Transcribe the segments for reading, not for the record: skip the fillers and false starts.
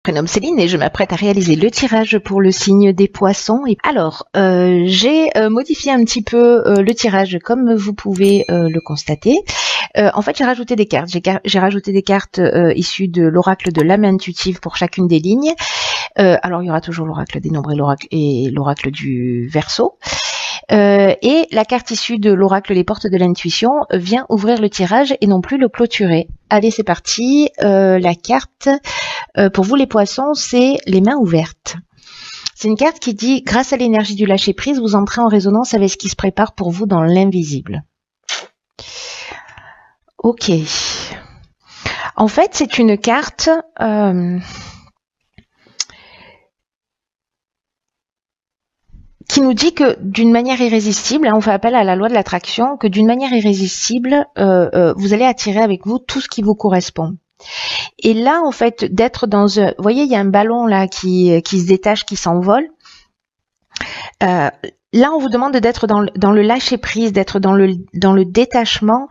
Prénom Céline et je m'apprête à réaliser le tirage pour le signe des poissons. Et alors, j'ai modifié un petit peu le tirage comme vous pouvez le constater. En fait, j'ai rajouté des cartes. J'ai rajouté des cartes issues de l'oracle de l'âme intuitive pour chacune des lignes. Alors, il y aura toujours l'oracle des nombres et l'oracle du Verseau. Et la carte issue de l'oracle des portes de l'intuition vient ouvrir le tirage et non plus le clôturer. Allez, c'est parti. La carte pour vous les poissons, c'est les mains ouvertes. C'est une carte qui dit, grâce à l'énergie du lâcher-prise, vous entrez en résonance avec ce qui se prépare pour vous dans l'invisible. Ok. En fait, c'est une carte... qui nous dit que d'une manière irrésistible, on fait appel à la loi de l'attraction, que d'une manière irrésistible, vous allez attirer avec vous tout ce qui vous correspond. Et là, en fait, d'être dans... vous voyez, il y a un ballon là qui se détache, qui s'envole. Là, on vous demande d'être dans le lâcher-prise, d'être dans le détachement,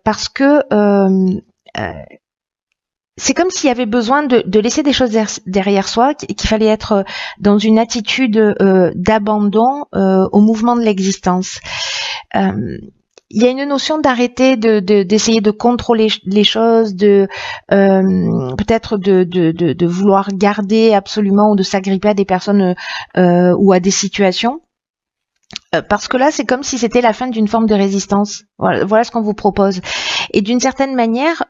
parce que... c'est comme s'il y avait besoin de laisser des choses derrière soi, qu'il fallait être dans une attitude d'abandon au mouvement de l'existence. Il y a une notion d'arrêter d'essayer de contrôler les choses, peut-être de vouloir garder absolument ou de s'agripper à des personnes ou à des situations. Parce que là, c'est comme si c'était la fin d'une forme de résistance. Voilà ce qu'on vous propose. Et d'une certaine manière...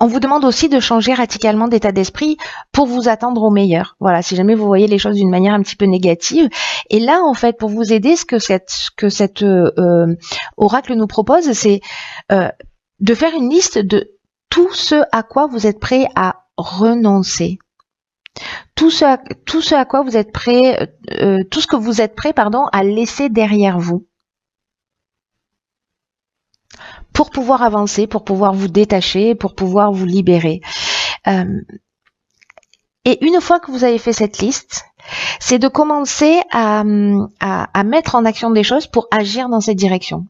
on vous demande aussi de changer radicalement d'état d'esprit pour vous attendre au meilleur. Voilà, si jamais vous voyez les choses d'une manière un petit peu négative. Et là, en fait, pour vous aider, ce que cet oracle nous propose, c'est de faire une liste de tout ce à quoi vous êtes prêt à renoncer. Tout ce à quoi vous êtes prêt, tout ce que vous êtes prêt, à laisser derrière vous. Pour pouvoir avancer, pour pouvoir vous détacher, pour pouvoir vous libérer. Et une fois que vous avez fait cette liste, c'est de commencer à mettre en action des choses pour agir dans cette direction.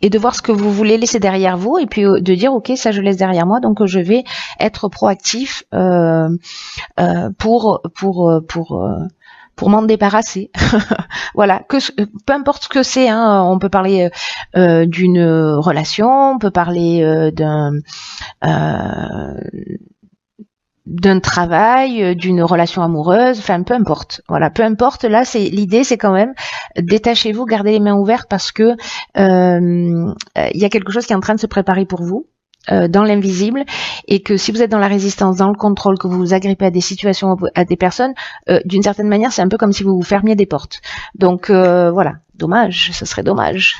Et de voir ce que vous voulez laisser derrière vous et puis de dire ok, ça je laisse derrière moi, donc je vais être proactif pour m'en débarrasser. Voilà, peu importe ce que c'est, on peut parler d'une relation, on peut parler d'un travail, d'une relation amoureuse, enfin peu importe. Voilà, peu importe. Là, l'idée, c'est quand même détachez-vous, gardez les mains ouvertes parce que il y a quelque chose qui est en train de se préparer pour vous. Dans l'invisible, et que si vous êtes dans la résistance, dans le contrôle, que vous vous agrippez à des situations, à des personnes, d'une certaine manière, c'est un peu comme si vous vous fermiez des portes. Donc voilà, dommage, ce serait dommage.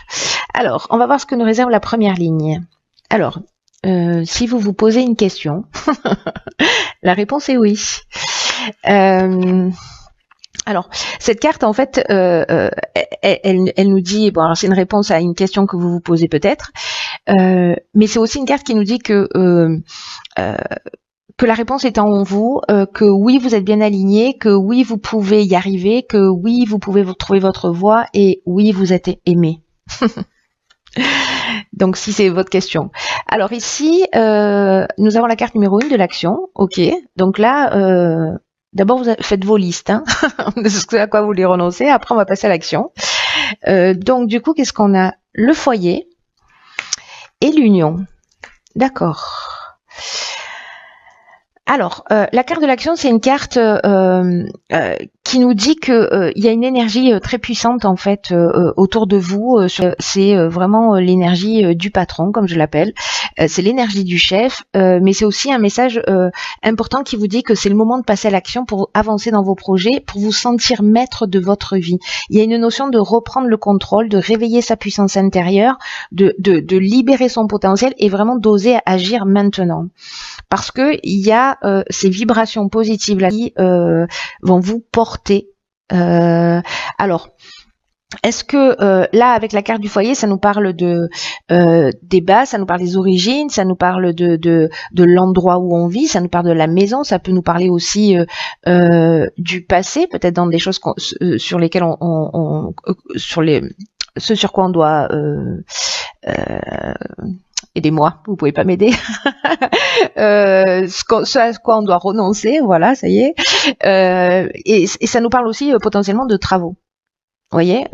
Alors, on va voir ce que nous réserve la première ligne. Alors, si vous vous posez une question, la réponse est oui. Alors, cette carte, en fait, elle nous dit, bon, alors c'est une réponse à une question que vous vous posez peut-être, mais c'est aussi une carte qui nous dit que la réponse est en vous, que oui, vous êtes bien aligné, que oui, vous pouvez y arriver, que oui, vous pouvez trouver votre voie, et oui, vous êtes aimé. Donc, si c'est votre question. Alors ici, nous avons la carte numéro 1 de l'action. Ok, donc là... d'abord, vous faites vos listes de ce à quoi vous voulez renoncer. Après, on va passer à l'action. Donc, du coup, qu'est-ce qu'on a? Le foyer et l'union. D'accord. Alors, la carte de l'action, c'est une carte qui nous dit que il y a une énergie très puissante en fait autour de vous. C'est vraiment l'énergie du patron, comme je l'appelle. C'est l'énergie du chef, mais c'est aussi un message important qui vous dit que c'est le moment de passer à l'action pour avancer dans vos projets, pour vous sentir maître de votre vie. Il y a une notion de reprendre le contrôle, de réveiller sa puissance intérieure, de libérer son potentiel et vraiment d'oser agir maintenant. Parce que il y a ces vibrations positives là qui vont vous porter. Alors, est-ce que là, avec la carte du foyer, ça nous parle des bases, ça nous parle des origines, ça nous parle de l'endroit où on vit, ça nous parle de la maison, ça peut nous parler aussi du passé, peut-être dans des choses sur lesquelles ce sur quoi on doit aidez-moi, vous pouvez pas m'aider. Ce à quoi on doit renoncer, voilà, ça y est. Et ça nous parle aussi potentiellement de travaux. Vous voyez,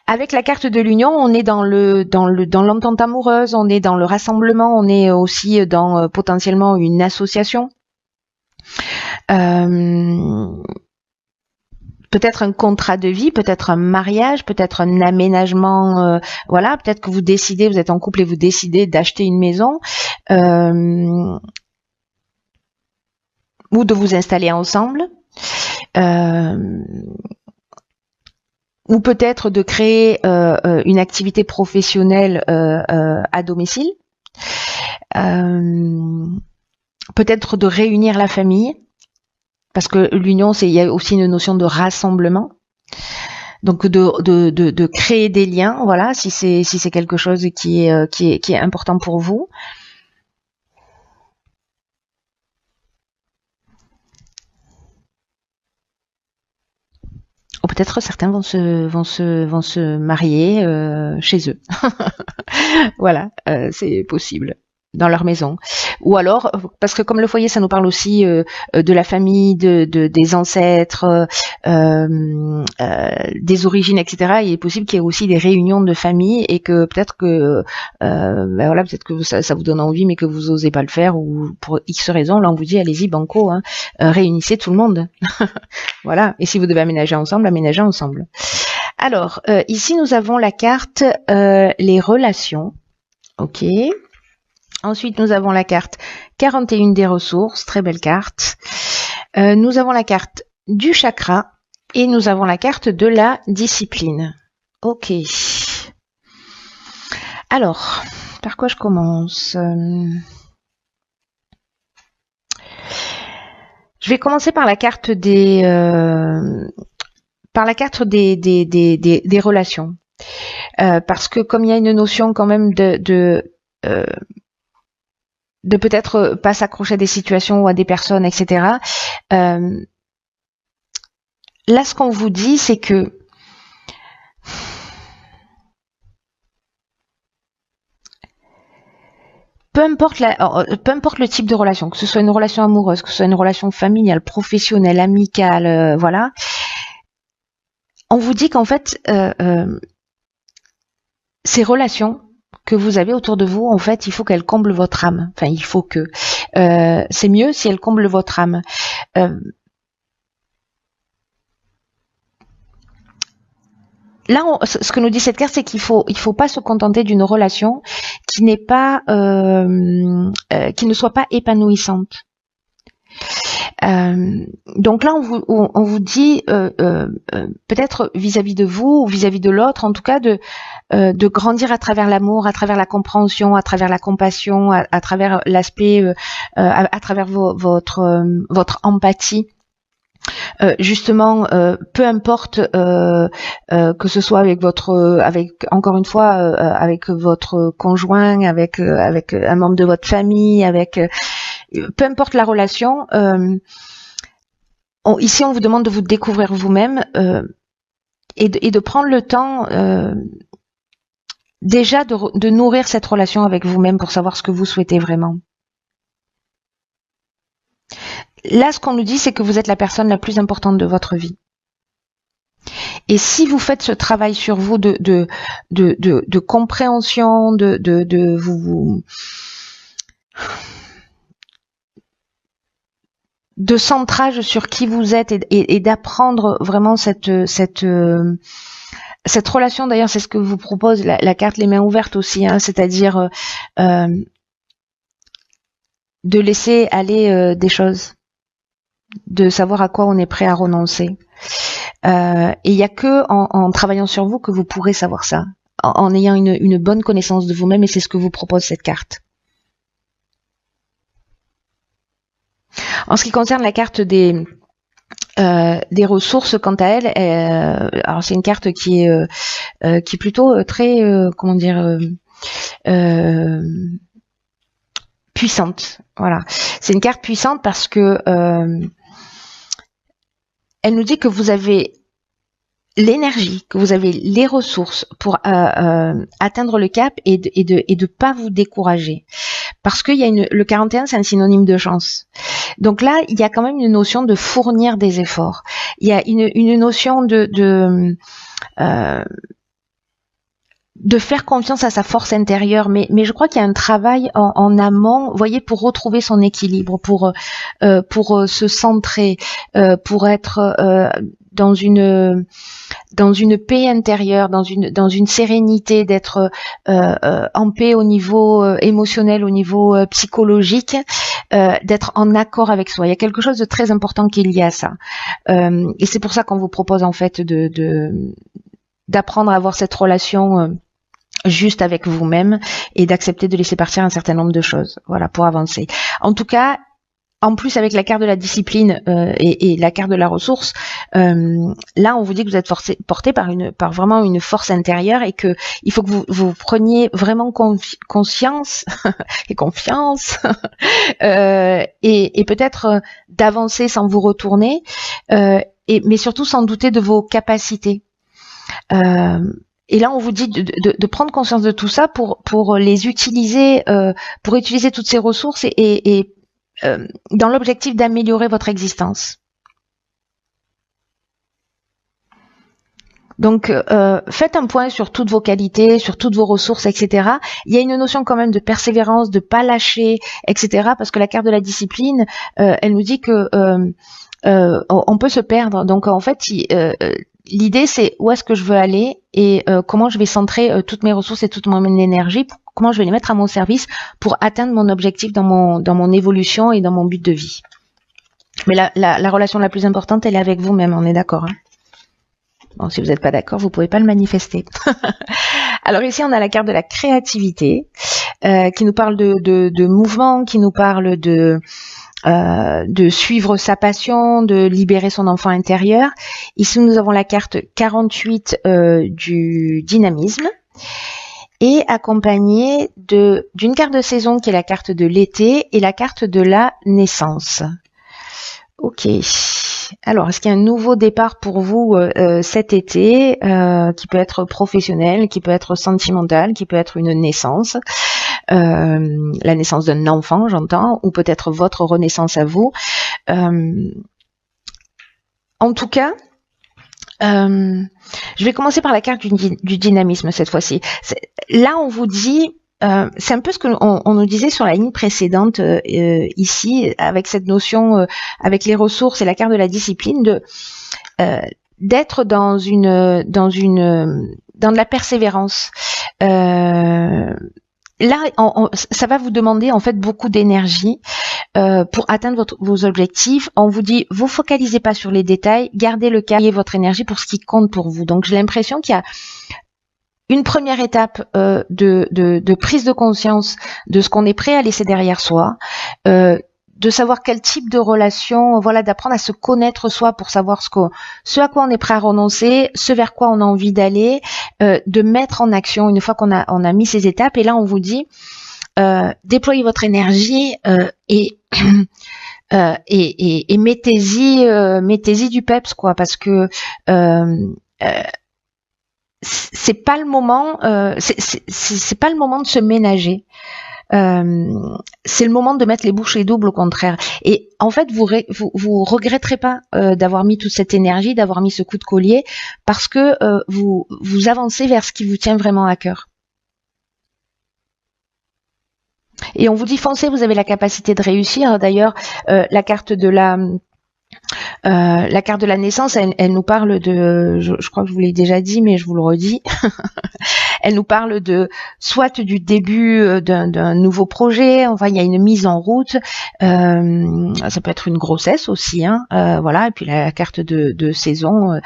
avec la carte de l'union, on est dans l'entente amoureuse, on est dans le rassemblement, on est aussi dans potentiellement une association. Peut-être un contrat de vie, peut-être un mariage, peut-être un aménagement, voilà, peut-être que vous décidez, vous êtes en couple et vous décidez d'acheter une maison, ou de vous installer ensemble, ou peut-être de créer une activité professionnelle à domicile, peut-être de réunir la famille. Parce que l'union, il y a aussi une notion de rassemblement. Donc de créer des liens, voilà, si c'est quelque chose qui est important pour vous. Ou peut-être certains vont se marier chez eux. Voilà, c'est possible. Dans leur maison. Ou alors, parce que comme le foyer, ça nous parle aussi de la famille, des ancêtres, des origines, etc. Il est possible qu'il y ait aussi des réunions de famille et que peut-être que, voilà, peut-être que ça vous donne envie, mais que vous osez pas le faire ou pour X raisons. Là, on vous dit, allez-y, banco, hein, réunissez tout le monde. Voilà. Et si vous devez aménager ensemble, aménagez ensemble. Alors, ici, nous avons la carte les relations. Ok. Ensuite, nous avons la carte 41 des ressources, très belle carte. Nous avons la carte du chakra et nous avons la carte de la discipline. Ok. Alors, par quoi je commence? Je vais commencer par la carte des relations. Parce que comme il y a une notion quand même de peut-être pas s'accrocher à des situations ou à des personnes, etc. Là, ce qu'on vous dit, c'est que peu importe le type de relation, que ce soit une relation amoureuse, que ce soit une relation familiale, professionnelle, amicale, voilà, on vous dit qu'en fait, ces relations que vous avez autour de vous, en fait, il faut qu'elles comblent votre âme. Enfin, il faut que c'est mieux si elles comblent votre âme. Là, ce que nous dit cette carte, c'est qu'il faut pas se contenter d'une relation qui n'est pas, qui ne soit pas épanouissante. Donc là, on vous dit peut-être vis-à-vis de vous ou vis-à-vis de l'autre, en tout cas de grandir à travers l'amour, à travers la compréhension, à travers la compassion, à travers l'aspect, à travers votre empathie. Justement, peu importe que ce soit avec encore une fois avec votre conjoint, avec un membre de votre famille, peu importe la relation. Ici, on vous demande de vous découvrir vous-même et de prendre le temps déjà de nourrir cette relation avec vous-même pour savoir ce que vous souhaitez vraiment. Là, ce qu'on nous dit, c'est que vous êtes la personne la plus importante de votre vie. Et si vous faites ce travail sur vous de compréhension, de centrage sur qui vous êtes et d'apprendre vraiment cette relation, d'ailleurs, c'est ce que vous propose la carte les mains ouvertes aussi, hein, c'est-à-dire de laisser aller des choses, de savoir à quoi on est prêt à renoncer. Et il n'y a que en travaillant sur vous que vous pourrez savoir ça, en ayant une bonne connaissance de vous-même, et c'est ce que vous propose cette carte. En ce qui concerne la carte des ressources, quant à elle, alors c'est une carte qui est plutôt très comment dire puissante. Voilà, c'est une carte puissante parce que elle nous dit que vous avez l'énergie, que vous avez les ressources pour atteindre le cap et de pas vous décourager. Parce qu'il y a le 41, c'est un synonyme de chance. Donc là, il y a quand même une notion de fournir des efforts. Il y a une notion de faire confiance à sa force intérieure, mais je crois qu'il y a un travail en amont, vous voyez, pour retrouver son équilibre, pour se centrer, pour être dans une paix intérieure, dans une sérénité, d'être en paix au niveau émotionnel, au niveau psychologique, d'être en accord avec soi. Il y a quelque chose de très important qui est lié à ça, et c'est pour ça qu'on vous propose en fait d'apprendre à avoir cette relation juste avec vous-même et d'accepter de laisser partir un certain nombre de choses, voilà, pour avancer. En tout cas, en plus avec la carte de la discipline et la carte de la ressource, là on vous dit que vous êtes porté par vraiment une force intérieure et que il faut que vous preniez vraiment conscience et confiance et peut-être d'avancer sans vous retourner, mais surtout sans douter de vos capacités. Et là, on vous dit de prendre conscience de tout ça pour les utiliser, pour utiliser toutes ces ressources et dans l'objectif d'améliorer votre existence. Donc, faites un point sur toutes vos qualités, sur toutes vos ressources, etc. Il y a une notion quand même de persévérance, de pas lâcher, etc. Parce que la carte de la discipline, elle nous dit que on peut se perdre. Donc, en fait, l'idée, c'est où est-ce que je veux aller et comment je vais centrer toutes mes ressources et toute mon énergie, comment je vais les mettre à mon service pour atteindre mon objectif dans mon évolution et dans mon but de vie. Mais la relation la plus importante, elle est avec vous-même, on est d'accord, hein? Bon, si vous n'êtes pas d'accord, vous pouvez pas le manifester. Alors ici, on a la carte de la créativité qui nous parle de mouvement, qui nous parle de suivre sa passion, de libérer son enfant intérieur. Ici, nous avons la carte 48 du dynamisme et accompagnée d'une carte de saison qui est la carte de l'été et la carte de la naissance. Ok. Alors, est-ce qu'il y a un nouveau départ pour vous cet été qui peut être professionnel, qui peut être sentimental, qui peut être une naissance, la naissance d'un enfant, j'entends, ou peut-être votre renaissance à vous. En tout cas, je vais commencer par la carte du dynamisme cette fois-ci. Là, on vous dit... c'est un peu ce qu'on nous disait sur la ligne précédente ici, avec cette notion, avec les ressources et la carte de la discipline, d'être dans de la persévérance. Là, ça va vous demander en fait beaucoup d'énergie pour atteindre vos objectifs. On vous dit, vous focalisez pas sur les détails, gardez le cap et votre énergie pour ce qui compte pour vous. Donc, j'ai l'impression qu'il y a une première étape de prise de conscience de ce qu'on est prêt à laisser derrière soi, de savoir quel type de relation, voilà, d'apprendre à se connaître soi pour savoir ce à quoi on est prêt à renoncer, ce vers quoi on a envie d'aller, de mettre en action une fois qu'on a mis ces étapes. Et là, on vous dit, déployez votre énergie et mettez-y du peps, quoi, parce que c'est pas le moment, c'est pas le moment de se ménager. C'est le moment de mettre les bouchées doubles, au contraire. Et en fait, vous regretterez pas d'avoir mis toute cette énergie, d'avoir mis ce coup de collier, parce que vous avancez vers ce qui vous tient vraiment à cœur. Et on vous dit foncez, vous avez la capacité de réussir. D'ailleurs, la carte de la naissance, elle nous parle je crois que je vous l'ai déjà dit, mais je vous le redis. Elle nous parle soit du début d'un nouveau projet, enfin il y a une mise en route, ça peut être une grossesse aussi, hein, voilà. Et puis la carte de saison,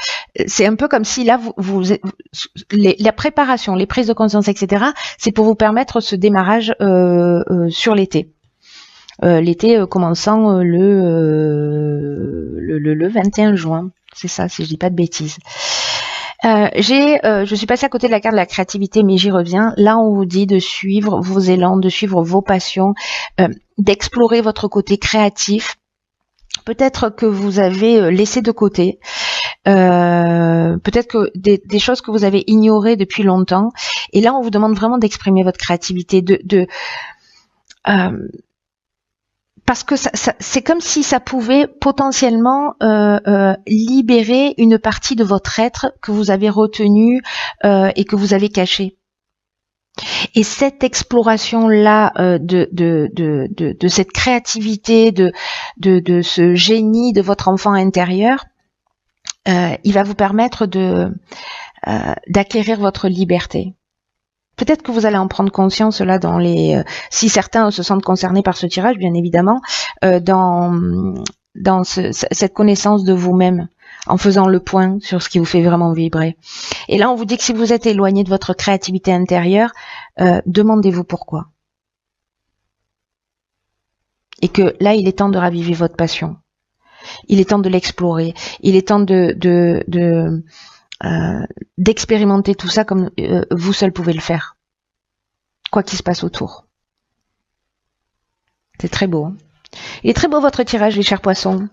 c'est un peu comme si là la préparation, les prises de conscience, etc. C'est pour vous permettre ce démarrage sur l'été. L'été commençant le 21 juin, c'est ça, si je dis pas de bêtises. Je suis passée à côté de la carte de la créativité, mais j'y reviens. Là, on vous dit de suivre vos élans, de suivre vos passions, d'explorer votre côté créatif. Peut-être que vous avez laissé de côté. peut-être que des choses que vous avez ignorées depuis longtemps. Et là, on vous demande vraiment d'exprimer votre créativité, parce que c'est comme si ça pouvait potentiellement libérer une partie de votre être que vous avez retenu et que vous avez caché. Et cette exploration-là de cette créativité, de ce génie de votre enfant intérieur, il va vous permettre d'acquérir votre liberté. Peut-être que vous allez en prendre conscience là dans les, si certains se sentent concernés par ce tirage, bien évidemment, dans cette connaissance de vous-même, en faisant le point sur ce qui vous fait vraiment vibrer. Et là, on vous dit que si vous êtes éloigné de votre créativité intérieure, demandez-vous pourquoi. Et que là, il est temps de raviver votre passion. Il est temps de l'explorer. Il est temps d'expérimenter tout ça comme vous seul pouvez le faire, quoi qu'il se passe autour. C'est très beau. Il est très beau votre tirage, les chers poissons.